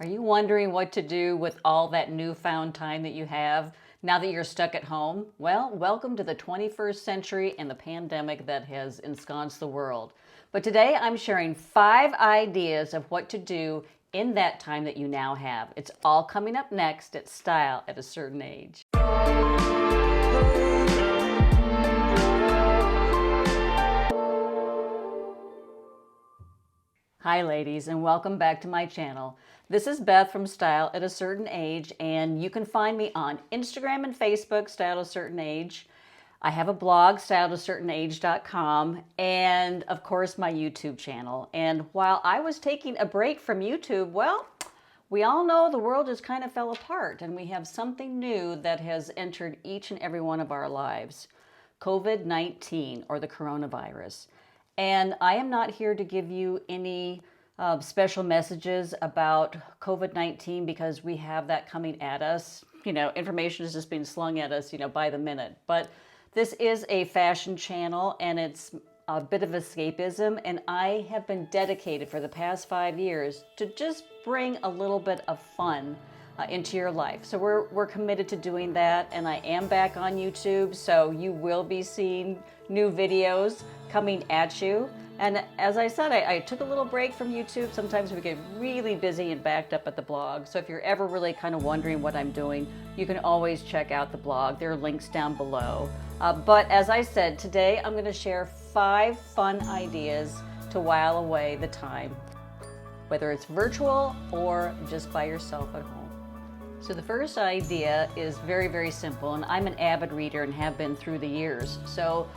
Are you wondering what to do with all that newfound time that you have now that you're stuck at home? Well, welcome to the 21st century and the pandemic that has ensconced the world. But today I'm sharing 5 ideas of what to do in that time that you now have. It's all coming up next at Style at a Certain Age. Hi ladies, and welcome back to my channel. This is Beth from Style at a Certain Age, and you can find me on Instagram and Facebook, Style at a Certain Age. I have a blog, styleatacertainage.com, and of course my YouTube channel. And while I was taking a break from YouTube, well, we all know the world just kind of fell apart, and we have something new that has entered each and every one of our lives. COVID-19, or the coronavirus. And I am not here to give you any special messages about COVID-19 because we have that coming at us. You know, information is just being slung at us, by the minute. But this is a fashion channel and it's a bit of escapism. And I have been dedicated for the past 5 years to just bring a little bit of fun into your life. So we're committed to doing that, and I am back on YouTube, so you will be seeing new videos coming at you. And as I said, I took a little break from YouTube. Sometimes we get really busy and backed up at the blog. So if you're ever really kind of wondering what I'm doing, you can always check out the blog. There are links down below. But as I said, today I'm going to share 5 fun ideas to while away the time, whether it's virtual or just by yourself at home. So the first idea is very, very simple, and I'm an avid reader and have been through the years. So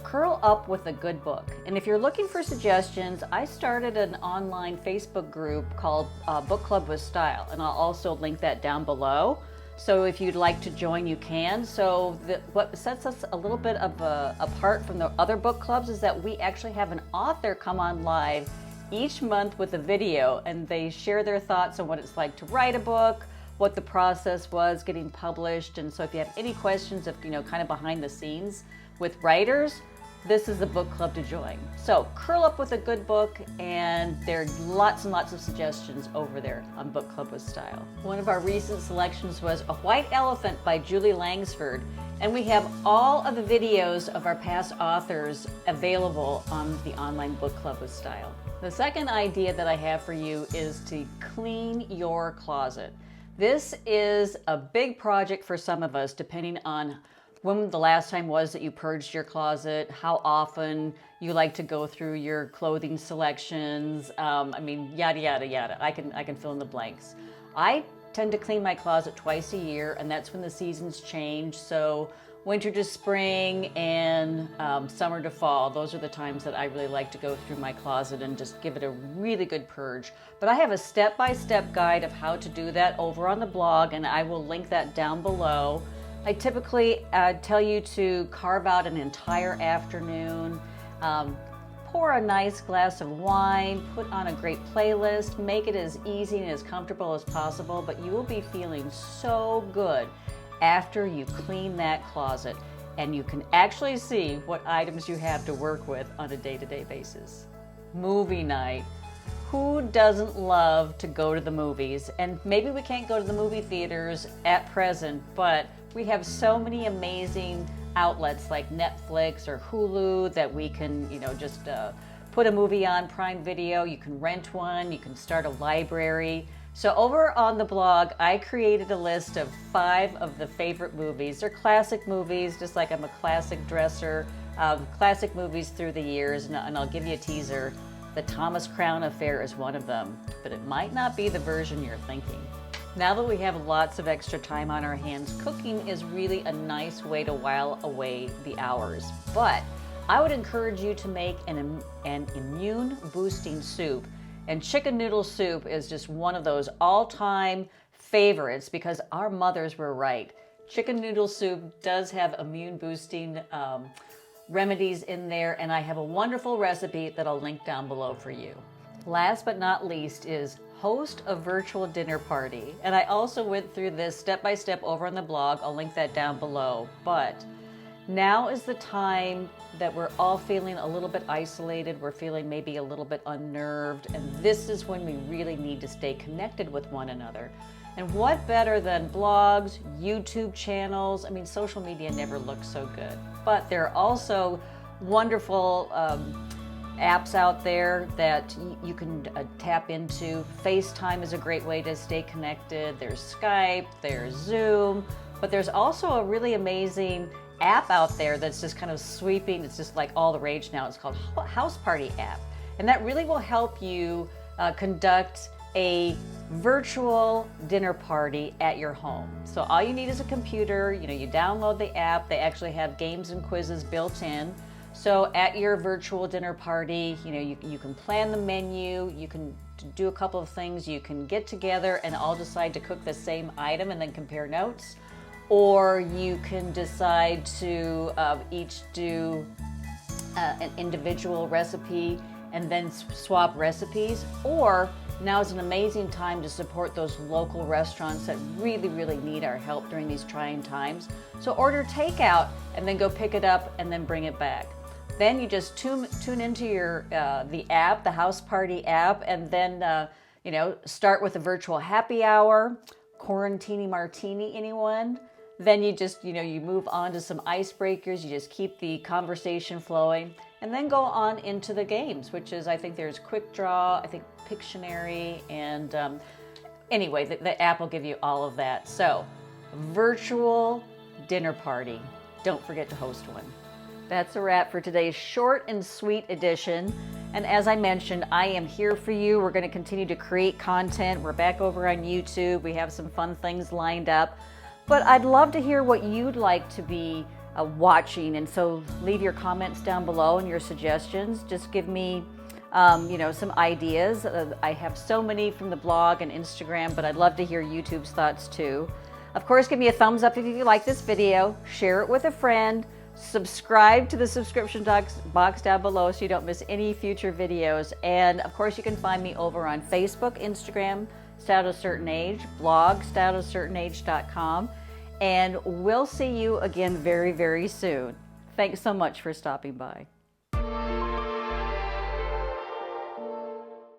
curl up with a good book. And if you're looking for suggestions, I started an online Facebook group called Book Club with Style, and I'll also link that down below. So if you'd like to join, you can. So what sets us a little bit of apart from the other book clubs is that we actually have an author come on live each month with a video, and they share their thoughts on what it's like to write a book, what the process was getting published. And so if you have any questions of, kind of behind the scenes with writers, this is the book club to join. So curl up with a good book, and there are lots and lots of suggestions over there on Book Club with Style. One of our recent selections was A White Elephant by Julie Langsford, and we have all of the videos of our past authors available on the online Book Club with Style. The second idea that I have for you is to clean your closet. This is a big project for some of us, depending on when the last time was that you purged your closet, how often you like to go through your clothing selections, yada, yada, yada. I can fill in the blanks. I tend to clean my closet twice a year, and that's when the seasons change. So winter to spring and summer to fall, those are the times that I really like to go through my closet and just give it a really good purge. But I have a step-by-step guide of how to do that over on the blog, and I will link that down below. I typically tell you to carve out an entire afternoon, pour a nice glass of wine, put on a great playlist, make it as easy and as comfortable as possible, but you will be feeling so good after you clean that closet, and you can actually see what items you have to work with on a day-to-day basis. Movie night. Who doesn't love to go to the movies? And maybe we can't go to the movie theaters at present, but we have so many amazing outlets like Netflix or Hulu that we can, just put a movie on Prime Video. You can rent one, you can start a library. So over on the blog, I created a list of 5 of the favorite movies. They're classic movies, just like I'm a classic dresser, classic movies through the years, and I'll give you a teaser. The Thomas Crown Affair is one of them, but it might not be the version you're thinking. Now that we have lots of extra time on our hands, cooking is really a nice way to while away the hours. But I would encourage you to make an immune-boosting soup. And chicken noodle soup is just one of those all-time favorites because our mothers were right. Chicken noodle soup does have immune-boosting remedies in there, and I have a wonderful recipe that I'll link down below for you. Last but not least is host a virtual dinner party. And I also went through this step by step over on the blog. I'll link that down below. But Now is the time that we're all feeling a little bit isolated, we're feeling maybe a little bit unnerved, and this is when we really need to stay connected with one another. And what better than blogs, YouTube channels? I mean, social media never looks so good, but there are also wonderful apps out there that you can tap into. FaceTime is a great way to stay connected. There's Skype, there's Zoom, but there's also a really amazing app out there that's just kind of sweeping. It's just like all the rage now. It's called House Party app. And that really will help you conduct a virtual dinner party at your home. So all you need is a computer. You download the app. They actually have games and quizzes built in. So at your virtual dinner party, you can plan the menu, you can do a couple of things, you can get together and all decide to cook the same item and then compare notes. Or you can decide to each do an individual recipe and then swap recipes. Or now is an amazing time to support those local restaurants that really, really need our help during these trying times. So order takeout and then go pick it up and then bring it back. Then you just tune into your the app, the House Party app, and then start with a virtual happy hour, quarantini martini, anyone? Then you just, you move on to some icebreakers, you just keep the conversation flowing, and then go on into the games, which is, I think there's Quick Draw, I think Pictionary, and anyway, the app will give you all of that. So, virtual dinner party. Don't forget to host one. That's a wrap for today's short and sweet edition. And as I mentioned, I am here for you. We're going to continue to create content. We're back over on YouTube. We have some fun things lined up. But I'd love to hear what you'd like to be watching. And so leave your comments down below and your suggestions. Just give me some ideas. I have so many from the blog and Instagram, but I'd love to hear YouTube's thoughts too. Of course, give me a thumbs up if you like this video. Share it with a friend. Subscribe to the subscription box down below so you don't miss any future videos. And of course, you can find me over on Facebook, Instagram, Style to a Certain Age, blog, styleocertainage.com. And we'll see you again very, very soon. Thanks so much for stopping by.